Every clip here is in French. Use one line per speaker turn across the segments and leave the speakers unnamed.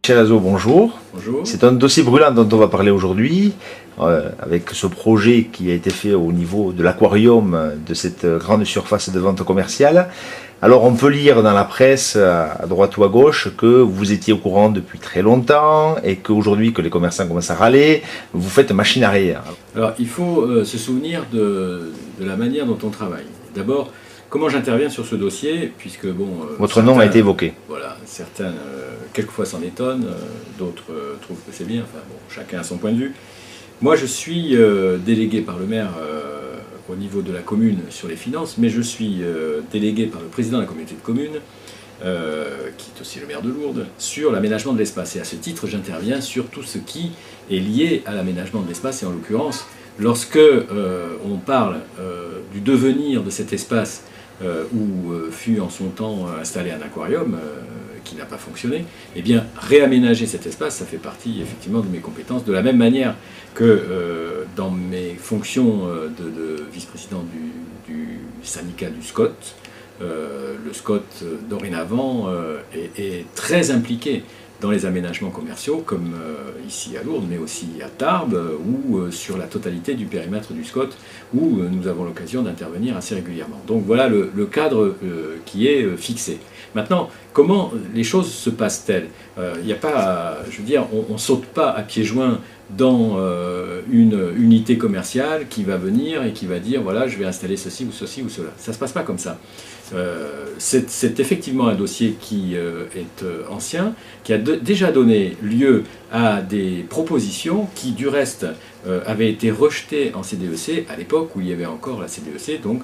Michel Azot, bonjour.
Bonjour.
C'est un dossier brûlant dont on va parler aujourd'hui, avec ce projet qui a été fait au niveau de l'aquarium de cette grande surface de vente commerciale. Alors on peut lire dans la presse, à droite ou à gauche, que vous étiez au courant depuis très longtemps et qu'aujourd'hui que les commerçants commencent à râler, vous faites machine arrière.
Alors il faut se souvenir de la manière dont on travaille. D'abord, comment j'interviens sur ce dossier, puisque bon...
Votre nom a été évoqué.
Voilà, certains, quelquefois s'en étonnent, d'autres trouvent que c'est bien, enfin bon, chacun a son point de vue. Moi je suis délégué par le maire au niveau de la commune sur les finances, mais je suis délégué par le président de la communauté de communes, qui est aussi le maire de Lourdes, sur l'aménagement de l'espace. Et à ce titre, j'interviens sur tout ce qui est lié à l'aménagement de l'espace, et en l'occurrence, lorsque on parle du devenir de cet espace où fut en son temps installé un aquarium qui n'a pas fonctionné, eh bien réaménager cet espace, ça fait partie effectivement de mes compétences, de la même manière que dans mes fonctions de vice-président du syndicat du SCOT. Le SCOT dorénavant est très impliqué dans les aménagements commerciaux, comme ici à Lourdes, mais aussi à Tarbes, ou sur la totalité du périmètre du SCOT, où nous avons l'occasion d'intervenir assez régulièrement. Donc voilà le cadre qui est fixé. Maintenant, comment les choses se passent-elles? Il n'y a pas, je veux dire, on ne saute pas à pieds joints dans une unité commerciale qui va venir et qui va dire, voilà, je vais installer ceci ou cela. Ça ne se passe pas comme ça. C'est effectivement un dossier qui est ancien, qui a déjà donné lieu à des propositions qui, du reste, avaient été rejetées en CDEC à l'époque où il y avait encore la CDEC, donc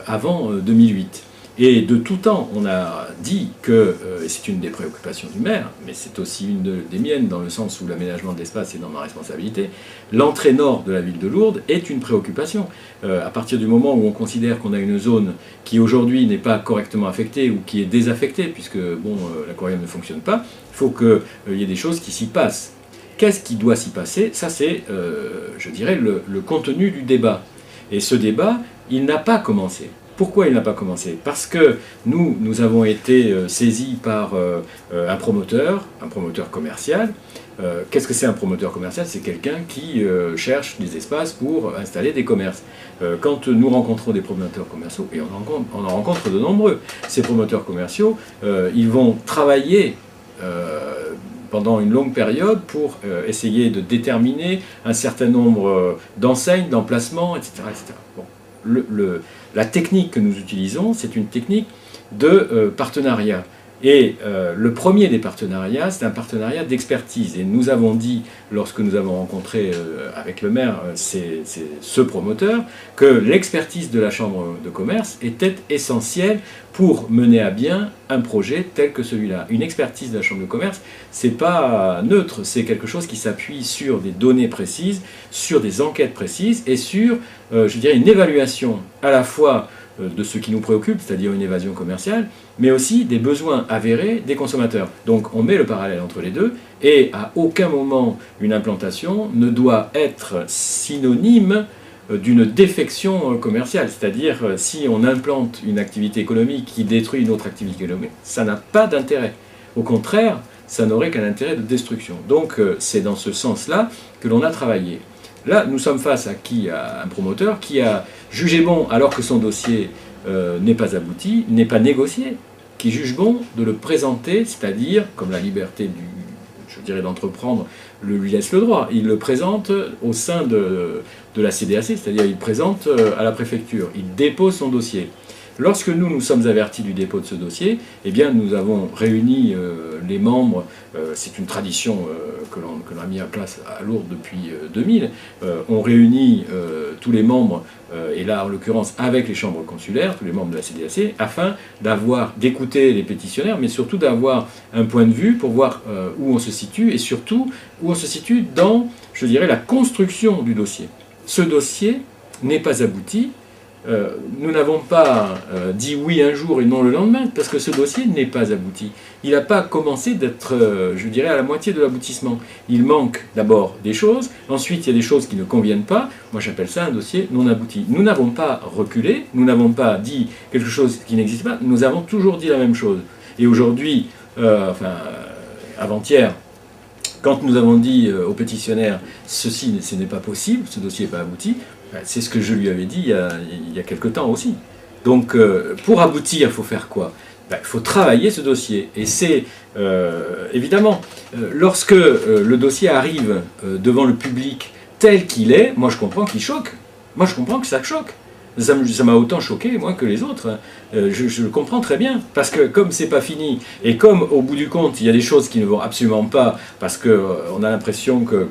avant 2008. Et de tout temps, on a dit que, et c'est une des préoccupations du maire, mais c'est aussi une des miennes dans le sens où l'aménagement de l'espace est dans ma responsabilité, l'entrée nord de la ville de Lourdes est une préoccupation. À partir du moment où on considère qu'on a une zone qui aujourd'hui n'est pas correctement affectée ou qui est désaffectée, puisque bon, l'aquarium ne fonctionne pas, il faut qu'il y ait des choses qui s'y passent. Qu'est-ce qui doit s'y passer? Ça c'est, je dirais, le contenu du débat. Et ce débat, il n'a pas commencé. Pourquoi il n'a pas commencé? Parce que nous avons été saisis par un promoteur commercial. Qu'est-ce que c'est un promoteur commercial? C'est quelqu'un qui cherche des espaces pour installer des commerces. Quand nous rencontrons des promoteurs commerciaux, et on en rencontre de nombreux, ces promoteurs commerciaux, ils vont travailler pendant une longue période pour essayer de déterminer un certain nombre d'enseignes, d'emplacements, etc. etc. Bon. La technique que nous utilisons, c'est une technique de partenariat. Et le premier des partenariats, c'est un partenariat d'expertise. Et nous avons dit, lorsque nous avons rencontré avec le maire ce promoteur, que l'expertise de la Chambre de commerce était essentielle pour mener à bien un projet tel que celui-là. Une expertise de la Chambre de commerce, c'est pas neutre, c'est quelque chose qui s'appuie sur des données précises, sur des enquêtes précises et sur, je dirais, une évaluation à la fois de ce qui nous préoccupe, c'est-à-dire une évasion commerciale, mais aussi des besoins avérés des consommateurs. Donc on met le parallèle entre les deux, et à aucun moment une implantation ne doit être synonyme d'une défection commerciale, c'est-à-dire si on implante une activité économique qui détruit une autre activité économique, ça n'a pas d'intérêt. Au contraire, ça n'aurait qu'un intérêt de destruction. Donc c'est dans ce sens-là que l'on a travaillé. Là, nous sommes face à qui? À un promoteur qui a jugé bon, alors que son dossier n'est pas abouti, n'est pas négocié, qui juge bon de le présenter, c'est-à-dire, comme la liberté je dirais, d'entreprendre lui laisse le droit, il le présente au sein de la CDAC, c'est-à-dire il présente à la préfecture, il dépose son dossier. Lorsque nous sommes avertis du dépôt de ce dossier, eh bien, nous avons réuni les membres, c'est une tradition que l'on a mis en place à Lourdes depuis 2000, on réunit tous les membres, et là en l'occurrence avec les chambres consulaires, tous les membres de la CDAC, afin d'écouter les pétitionnaires, mais surtout d'avoir un point de vue pour voir où on se situe, et surtout où on se situe dans, je dirais, la construction du dossier. Ce dossier n'est pas abouti. Nous n'avons pas dit oui un jour et non le lendemain, parce que ce dossier n'est pas abouti. Il n'a pas commencé d'être, je dirais, à la moitié de l'aboutissement. Il manque d'abord des choses, ensuite il y a des choses qui ne conviennent pas. Moi j'appelle ça un dossier non abouti. Nous n'avons pas reculé, nous n'avons pas dit quelque chose qui n'existe pas, nous avons toujours dit la même chose. Et aujourd'hui, avant-hier, Quand nous avons dit au pétitionnaire « ceci, ce n'est pas possible, ce dossier n'est pas abouti », c'est ce que je lui avais dit il y a quelque temps aussi. Donc, pour aboutir, il faut faire quoi? Il faut travailler ce dossier. Et c'est, évidemment, lorsque le dossier arrive devant le public tel qu'il est, moi je comprends qu'il choque. Moi je comprends que ça choque. Ça m'a autant choqué, moi, que les autres. Je le comprends très bien. Parce que comme c'est pas fini, et comme au bout du compte, il y a des choses qui ne vont absolument pas, parce qu'on a l'impression que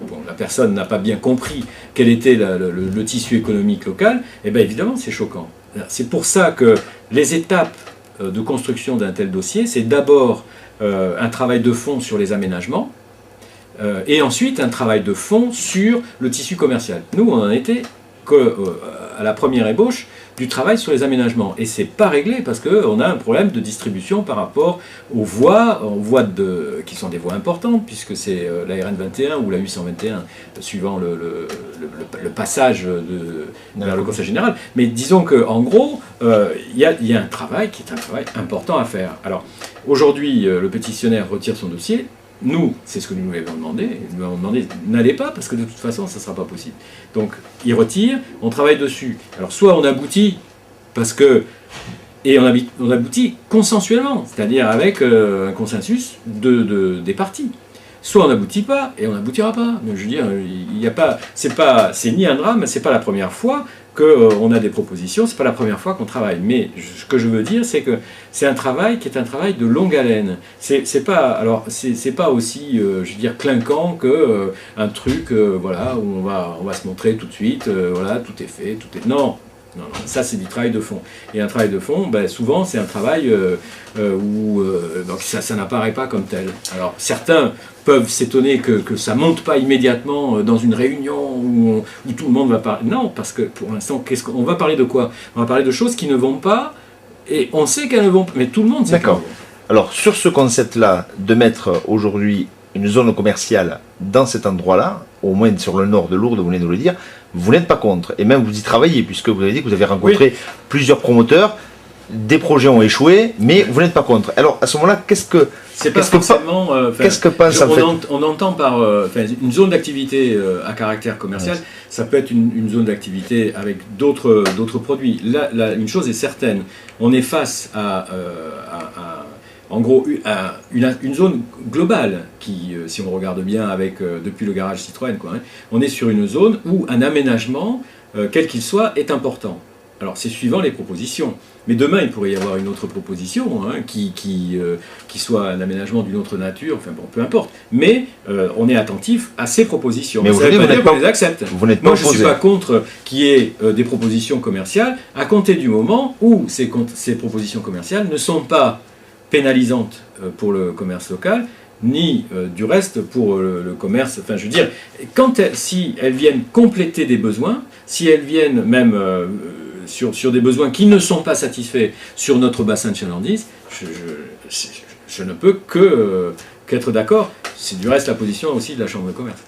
bon, la personne n'a pas bien compris quel était le tissu économique local, et bien évidemment c'est choquant. C'est pour ça que les étapes de construction d'un tel dossier, c'est d'abord un travail de fond sur les aménagements, et ensuite un travail de fond sur le tissu commercial. Nous, on en était à la première ébauche du travail sur les aménagements. Et c'est pas réglé parce qu'on a un problème de distribution par rapport aux voies qui sont des voies importantes, puisque c'est la RN 21 ou la 821, suivant le passage vers le Conseil général. Mais disons qu'en gros, il y a un travail qui est un travail important à faire. Alors, aujourd'hui, le pétitionnaire retire son dossier. Nous, c'est ce que nous lui avons demandé. Nous lui avons demandé, n'allez pas, parce que de toute façon, ça ne sera pas possible. Donc, il retire, on travaille dessus. Alors, soit on aboutit, et on aboutit consensuellement, c'est-à-dire avec un consensus des parties. Soit on n'aboutit pas, et on n'aboutira pas. Mais je veux dire, il n'y a pas, c'est ni un drame, c'est pas la première fois qu'on a des propositions, c'est pas la première fois qu'on travaille. Mais ce que je veux dire, c'est que c'est un travail qui est un travail de longue haleine. C'est pas aussi, je veux dire, clinquant que un truc, voilà, où on va se montrer tout de suite, voilà, tout est fait, tout est. Non. Non, ça c'est du travail de fond. Et un travail de fond, ben, souvent c'est un travail où donc ça n'apparaît pas comme tel. Alors certains peuvent s'étonner que ça ne monte pas immédiatement dans une réunion où tout le monde va parler. Non, parce que pour l'instant, on va parler de quoi? On va parler de choses qui ne vont pas, et on sait qu'elles ne vont pas, mais tout le monde sait.
D'accord. Alors sur ce concept-là, de mettre aujourd'hui une zone commerciale dans cet endroit-là, au moins sur le nord de Lourdes, vous venez de nous le dire, vous n'êtes pas contre, et même vous y travaillez, puisque vous avez dit que vous avez rencontré plusieurs promoteurs, des projets ont échoué, mais vous n'êtes pas contre. Alors à ce moment-là, qu'est-ce que pense en fait?
On entend par une zone d'activité à caractère commercial, ça peut être une zone d'activité avec d'autres produits. Là, une chose est certaine, on est face à en gros, une zone globale qui, si on regarde bien depuis le garage Citroën, quoi, hein, on est sur une zone où un aménagement, quel qu'il soit, est important. Alors c'est suivant les propositions. Mais demain, il pourrait y avoir une autre proposition hein, qui soit un aménagement d'une autre nature, enfin bon, peu importe. Mais on est attentif à ces propositions. Mais ça ne veut pas dire qu'on les accepte. Moi, je ne suis pas contre qu'il y ait des propositions commerciales à compter du moment où ces propositions commerciales ne sont pas pénalisantes pour le commerce local, ni du reste pour le commerce. Enfin, je veux dire, si elles viennent compléter des besoins, si elles viennent même sur des besoins qui ne sont pas satisfaits sur notre bassin de chalandise, je ne peux qu'être d'accord. C'est du reste la position aussi de la Chambre de commerce.